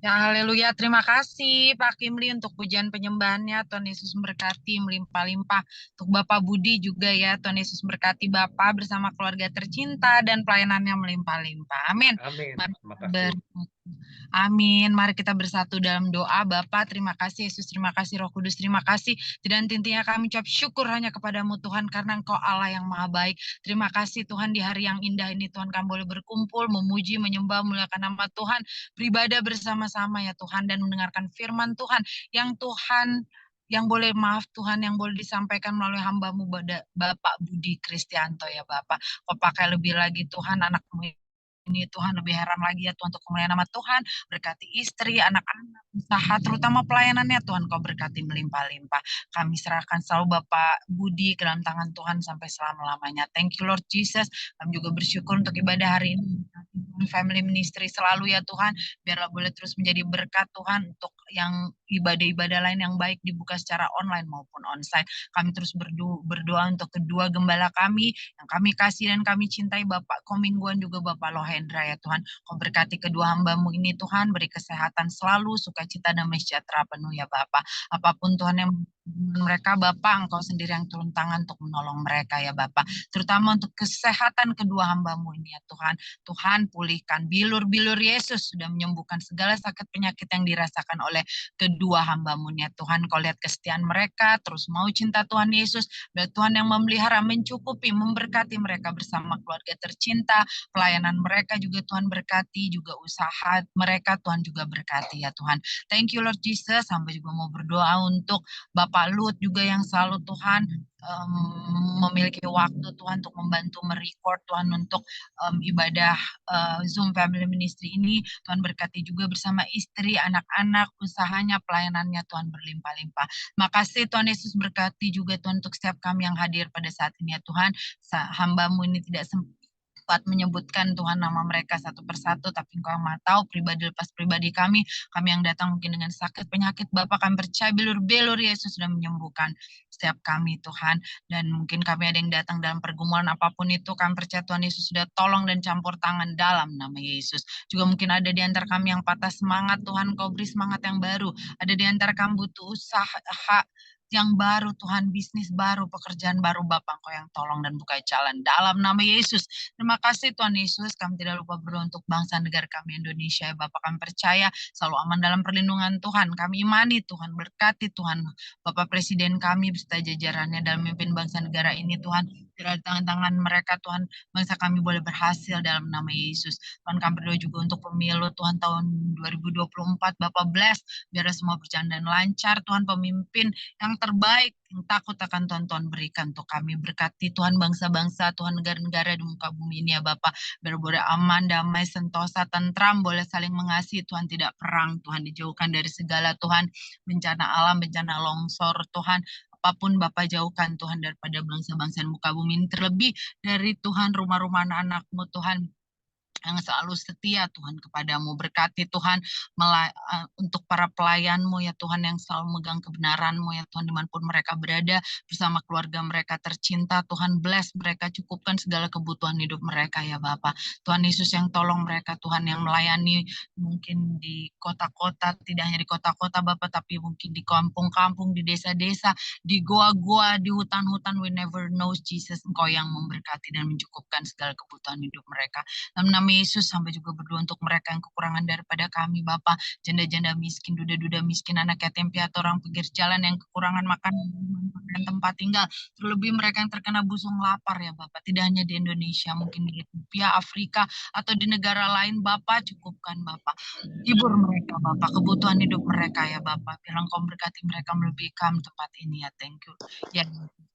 Ya, haleluya. Terima kasih Pak Kimli untuk pujian penyembahannya. Tuhan Yesus memberkati melimpah-limpah. Untuk Bapak Budi juga ya. Tuhan Yesus memberkati Bapak bersama keluarga tercinta dan pelayanannya melimpah-limpah. Amin. Amin. Mari Terima kita kasih. Amin. Mari kita bersatu dalam doa. Bapa, terima kasih. Yesus, terima kasih. Roh Kudus, terima kasih. Dan intinya kami ucap syukur hanya kepadamu Tuhan, karena Engkau Allah yang maha baik. Terima kasih Tuhan, di hari yang indah ini Tuhan kami boleh berkumpul, memuji, menyembah, memuliakan nama Tuhan, beribadah bersama-sama ya Tuhan, dan mendengarkan firman Tuhan yang boleh, maaf Tuhan, yang boleh disampaikan melalui hamba-Mu Bapak Budi Kristianto ya Bapak. Kau pakai lebih lagi Tuhan anakmu ini Tuhan, lebih heran lagi ya Tuhan, untuk kemuliaan nama Tuhan. Berkati istri, anak-anak, usaha, terutama pelayanannya Tuhan, Kau berkati melimpah-limpah. Kami serahkan selalu Bapak Budi ke dalam tangan Tuhan sampai selama-lamanya. Thank you Lord Jesus. Kami juga bersyukur untuk ibadah hari ini. Family ministry selalu ya Tuhan, biarlah boleh terus menjadi berkat Tuhan, untuk yang ibadah-ibadah lain yang baik dibuka secara online maupun onsite. Kami terus berdoa untuk kedua gembala kami yang kami kasih dan kami cintai, Bapak Komingguan juga Bapak Lohendra ya Tuhan. Kau berkati kedua hamba-Mu ini Tuhan, beri kesehatan selalu, sukacita, damai sejahtera penuh ya Bapak. Apapun Tuhan yang mereka Bapak, Engkau sendiri yang turun tangan untuk menolong mereka ya Bapak. Terutama untuk kesehatan kedua hamba-Mu ini ya Tuhan. Tuhan pulihkan bilur-bilur Yesus, sudah menyembuhkan segala sakit penyakit yang dirasakan oleh kedua hamba-Mu ya Tuhan. Kau lihat kesetiaan mereka, terus mau cinta Tuhan Yesus, dan Tuhan yang memelihara, mencukupi, memberkati mereka bersama keluarga tercinta, pelayanan mereka juga Tuhan berkati, juga usaha mereka Tuhan juga berkati ya Tuhan. Thank you Lord Jesus. Sampai juga mau berdoa untuk Bapak Lut juga yang selalu Tuhan memiliki waktu Tuhan untuk membantu merecord Tuhan untuk ibadah Zoom Family Ministry ini. Tuhan berkati juga bersama istri, anak-anak, usahanya, pelayanannya Tuhan berlimpah-limpah. Makasih Tuhan Yesus, berkati juga Tuhan untuk setiap kami yang hadir pada saat ini ya Tuhan. Hamba-Mu ini tidak sempat menyebutkan Tuhan nama mereka satu persatu, tapi Engkau yang maha tahu pribadi lepas pribadi kami yang datang mungkin dengan sakit penyakit. Bapak, kami percaya bilur-bilur Yesus sudah menyembuhkan setiap kami Tuhan, dan mungkin kami ada yang datang dalam pergumulan apapun itu, kami percaya Tuhan Yesus sudah tolong dan campur tangan dalam nama Yesus. Juga mungkin ada di antara kami yang patah semangat, Tuhan Kau beri semangat yang baru. Ada di antara kami butuh usaha yang baru Tuhan, bisnis baru, pekerjaan baru, Bapak Engkau yang tolong dan buka jalan dalam nama Yesus. Terima kasih Tuhan Yesus. Kami tidak lupa berdoa untuk bangsa negara kami Indonesia. Bapak, kami percaya selalu aman dalam perlindungan Tuhan. Kami imani Tuhan, berkati Tuhan Bapak Presiden kami beserta jajarannya dalam memimpin bangsa negara ini Tuhan. Di tangan-tangan mereka Tuhan, bangsa kami boleh berhasil dalam nama Yesus. Tuhan, kami berdoa juga untuk pemilu Tuhan tahun 2024. Bapak bless, biar semua berjalan dan lancar Tuhan, pemimpin yang terbaik, yang takut akan Tuhan berikan untuk kami. Berkati Tuhan bangsa-bangsa, Tuhan negara-negara di muka bumi ini ya Bapak. Biar boleh aman, damai, sentosa, tentram, boleh saling mengasihi Tuhan, tidak perang Tuhan, dijauhkan dari segala Tuhan bencana alam, bencana longsor Tuhan. Apapun Bapak jauhkan Tuhan daripada bangsa-bangsa muka bumi ini, terlebih dari Tuhan rumah-rumah anak-anak-Mu Tuhan yang selalu setia Tuhan kepadamu. Berkati Tuhan untuk para pelayan-Mu ya Tuhan, yang selalu megang kebenaran-Mu ya Tuhan, dimanapun mereka berada bersama keluarga mereka tercinta. Tuhan bless mereka, cukupkan segala kebutuhan hidup mereka ya Bapak. Tuhan Yesus yang tolong mereka Tuhan, yang melayani mungkin di kota-kota, tidak hanya di kota-kota Bapak, tapi mungkin di kampung-kampung, di desa-desa, di goa-goa, di hutan-hutan. We never know Jesus, Engkau yang memberkati dan mencukupkan segala kebutuhan hidup mereka. Dalam nama Yesus, sampai juga berdoa untuk mereka yang kekurangan daripada kami Bapak, janda-janda miskin, duda-duda miskin, anak yatim piatu, orang pinggir jalan yang kekurangan makanan dan tempat tinggal, terlebih mereka yang terkena busung lapar ya Bapak, tidak hanya di Indonesia, mungkin di Ethiopia, Afrika, atau di negara lain Bapak, cukupkan Bapak, hibur mereka Bapak, kebutuhan hidup mereka ya Bapak, bilang Kau berkati mereka melebihi kami tempat ini ya. Thank you ya,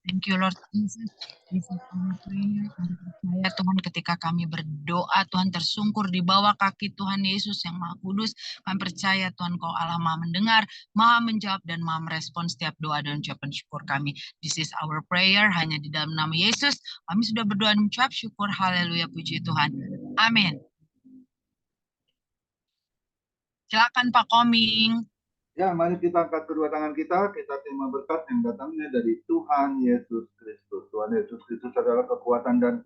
thank you Lord Jesus. Saya Tuhan, ketika kami berdoa Tuhan, tersungkur di bawah kaki Tuhan Yesus yang Maha Kudus, kami percaya Tuhan Kau Allah Maha mendengar, Maha menjawab, dan Maha merespon setiap doa dan ucapan syukur kami. This is our prayer, hanya di dalam nama Yesus kami sudah berdoa dan mengucap syukur. Haleluya, puji Tuhan, amin. Silakan Pak Koming. Ya, mari kita angkat kedua tangan kita terima berkat yang datangnya dari Tuhan Yesus Kristus. Tuhan Yesus Kristus adalah kekuatan dan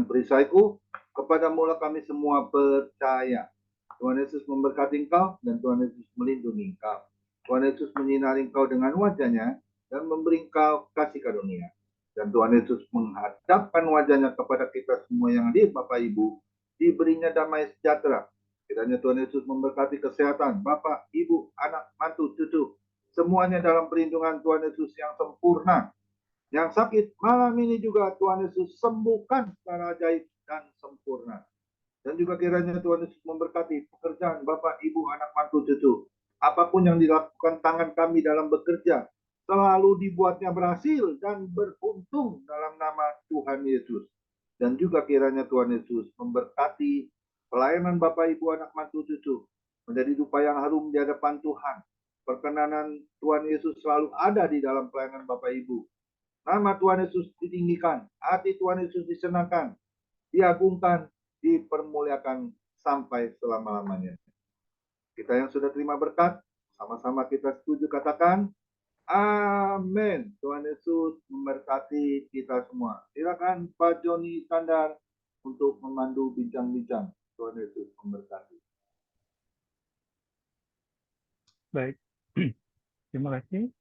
perisaiku. Kepada mula kami semua percaya. Tuhan Yesus memberkati engkau dan Tuhan Yesus melindungi engkau. Tuhan Yesus menyinari engkau dengan wajah-Nya dan memberi engkau kasih karunia. Dan Tuhan Yesus menghadapkan wajah-Nya kepada kita semua yang hadir, Bapak Ibu, diberinya damai sejahtera. Kiranya Tuhan Yesus memberkati kesehatan Bapak, Ibu, anak, mantu, cucu, semuanya dalam perlindungan Tuhan Yesus yang sempurna. Yang sakit malam ini juga Tuhan Yesus sembuhkan secara ajaib dan sempurna. Dan juga kiranya Tuhan Yesus memberkati pekerjaan Bapak, Ibu, anak, mantu, cucu. Apapun yang dilakukan tangan kami dalam bekerja, selalu dibuatnya berhasil dan beruntung dalam nama Tuhan Yesus. Dan juga kiranya Tuhan Yesus memberkati pelayanan Bapak, Ibu, anak, mantu, cucu. Menjadi dupa yang harum di hadapan Tuhan. Perkenanan Tuhan Yesus selalu ada di dalam pelayanan Bapak, Ibu. Nama Tuhan Yesus ditinggikan, hati Tuhan Yesus disenangkan, diagungkan, dipermuliakan sampai selama-lamanya. Kita yang sudah terima berkat, sama-sama kita setuju katakan, amin. Tuhan Yesus memberkati kita semua. Silakan Pak Joni Kandar untuk memandu bincang-bincang. Tuhan Yesus memberkati. Baik, terima kasih